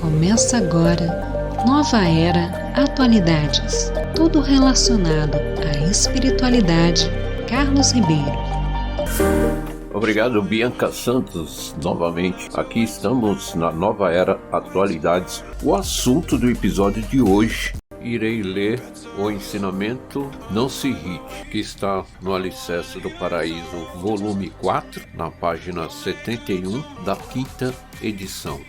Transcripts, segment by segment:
Começa agora, Nova Era Atualidades, tudo relacionado à espiritualidade. Carlos Ribeiro. Obrigado, Bianca Santos, novamente. Aqui estamos na Nova Era Atualidades. O assunto do episódio de hoje, irei ler o ensinamento Não Se Irrite, que está no Alicerce do Paraíso, volume 4, na página 71 da 5ª edição.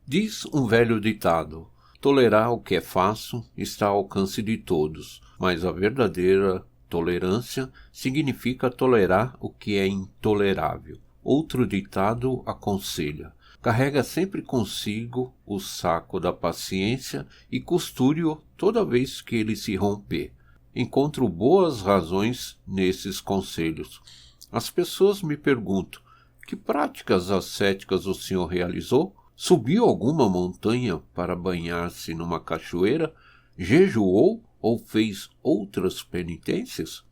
Diz um velho ditado: tolerar o que é fácil está ao alcance de todos, mas a verdadeira tolerância significa tolerar o que é intolerável. Outro ditado aconselha: carrega sempre consigo o saco da paciência e costure-o toda vez que ele se romper. Encontro boas razões nesses conselhos. As pessoas me perguntam: que práticas ascéticas o senhor realizou? Subiu alguma montanha para banhar-se numa cachoeira? Jejuou ou fez outras penitências?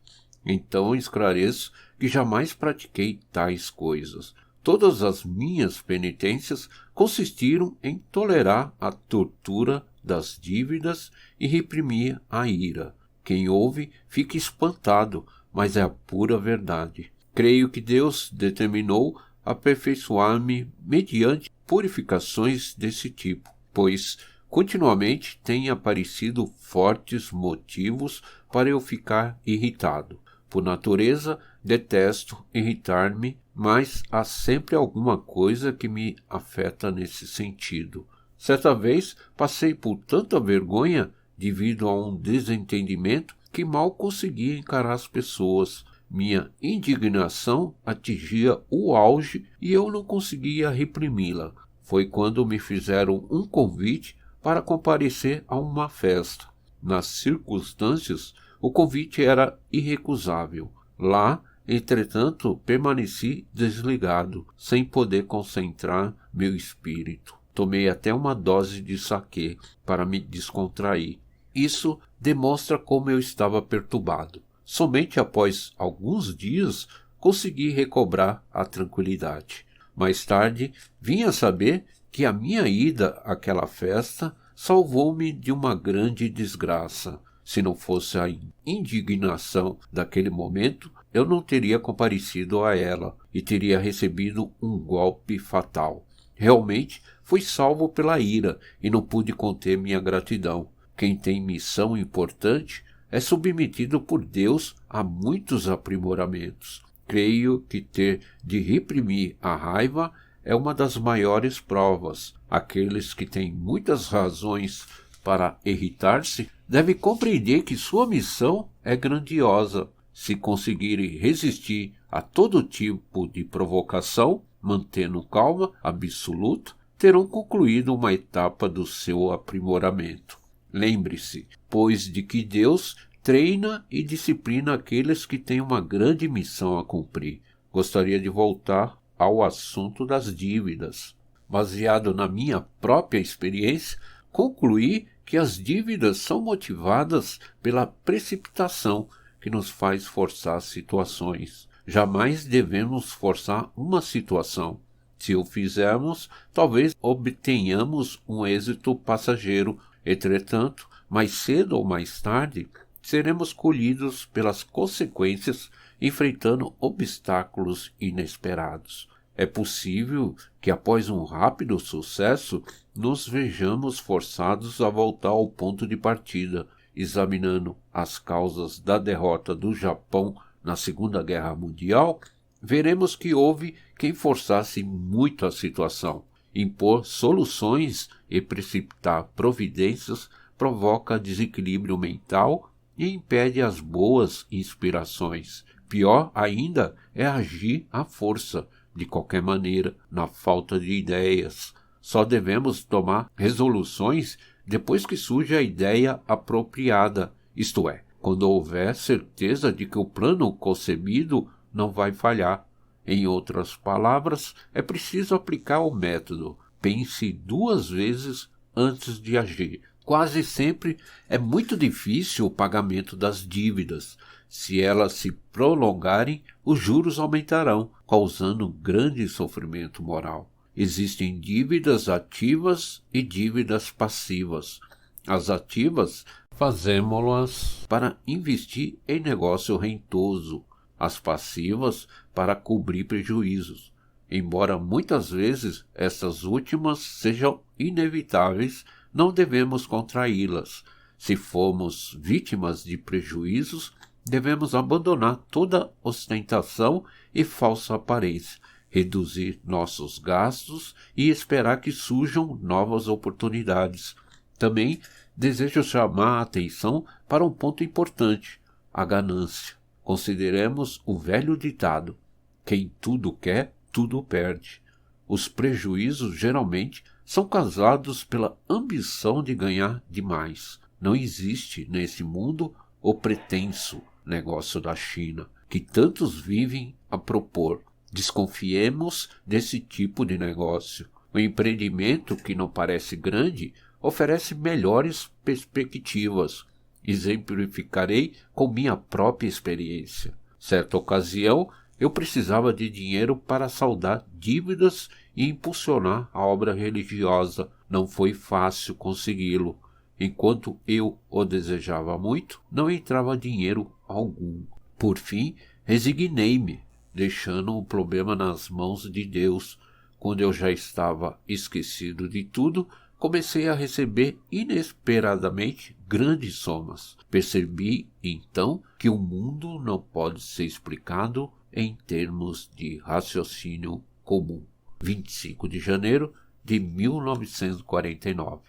Então esclareço que jamais pratiquei tais coisas. Todas as minhas penitências consistiram em tolerar a tortura das dívidas e reprimir a ira. Quem ouve fica espantado, mas é a pura verdade. Creio que Deus determinou aperfeiçoar-me mediante purificações desse tipo, pois continuamente têm aparecido fortes motivos para eu ficar irritado. Por natureza, detesto irritar-me, mas há sempre alguma coisa que me afeta nesse sentido. Certa vez passei por tanta vergonha devido a um desentendimento que mal conseguia encarar as pessoas. Minha indignação atingia o auge e eu não conseguia reprimi-la. Foi quando me fizeram um convite para comparecer a uma festa. Nas circunstâncias, o convite era irrecusável. Lá, entretanto, permaneci desligado, sem poder concentrar meu espírito. Tomei até uma dose de saquê para me descontrair. Isso demonstra como eu estava perturbado. Somente após alguns dias consegui recobrar a tranquilidade. Mais tarde, vim a saber que a minha ida àquela festa salvou-me de uma grande desgraça. Se não fosse a indignação daquele momento, eu não teria comparecido a ela e teria recebido um golpe fatal. Realmente, fui salvo pela ira e não pude conter minha gratidão. Quem tem missão importante é submetido por Deus a muitos aprimoramentos. Creio que ter de reprimir a raiva é uma das maiores provas. Aqueles que têm muitas razões para irritar-se devem compreender que sua missão é grandiosa. Se conseguirem resistir a todo tipo de provocação, mantendo calma absoluta, terão concluído uma etapa do seu aprimoramento. Lembre-se, pois, de que Deus treina e disciplina aqueles que têm uma grande missão a cumprir. Gostaria de voltar ao assunto das dívidas. Baseado na minha própria experiência, concluí que as dívidas são motivadas pela precipitação que nos faz forçar situações. Jamais devemos forçar uma situação. Se o fizermos, talvez obtenhamos um êxito passageiro. Entretanto, mais cedo ou mais tarde, seremos colhidos pelas consequências, enfrentando obstáculos inesperados. É possível que após um rápido sucesso, nos vejamos forçados a voltar ao ponto de partida, examinando as causas da derrota do Japão na Segunda Guerra Mundial. Veremos que houve quem forçasse muito a situação. Impor soluções e precipitar providências provoca desequilíbrio mental e impede as boas inspirações. Pior ainda é agir à força, de qualquer maneira, na falta de ideias. Só devemos tomar resoluções depois que surge a ideia apropriada, isto é, quando houver certeza de que o plano concebido não vai falhar. Em outras palavras, é preciso aplicar o método. Pense 2 vezes antes de agir. Quase sempre é muito difícil o pagamento das dívidas. Se elas se prolongarem, os juros aumentarão, causando grande sofrimento moral. Existem dívidas ativas e dívidas passivas. As ativas fazemos-las para investir em negócio rentoso, as passivas para cobrir prejuízos. Embora muitas vezes essas últimas sejam inevitáveis, não devemos contraí-las. Se formos vítimas de prejuízos, devemos abandonar toda ostentação e falsa aparência, reduzir nossos gastos e esperar que surjam novas oportunidades. Também desejo chamar a atenção para um ponto importante: a ganância. Consideremos o velho ditado: quem tudo quer, tudo perde. Os prejuízos geralmente são causados pela ambição de ganhar demais. Não existe nesse mundo o pretenso negócio da China, que tantos vivem a propor. Desconfiemos desse tipo de negócio. O empreendimento que não parece grande oferece melhores perspectivas. Exemplificarei com minha própria experiência. Certa ocasião, eu precisava de dinheiro para saldar dívidas e impulsionar a obra religiosa. Não foi fácil consegui-lo. Enquanto eu o desejava muito, não entrava dinheiro algum. Por fim, resignei-me, deixando o problema nas mãos de Deus. Quando eu já estava esquecido de tudo, comecei a receber inesperadamente grandes somas. Percebi, então, que o mundo não pode ser explicado em termos de raciocínio comum. 25 de janeiro de 1949.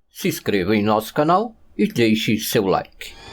Se inscreva em nosso canal e deixe seu like.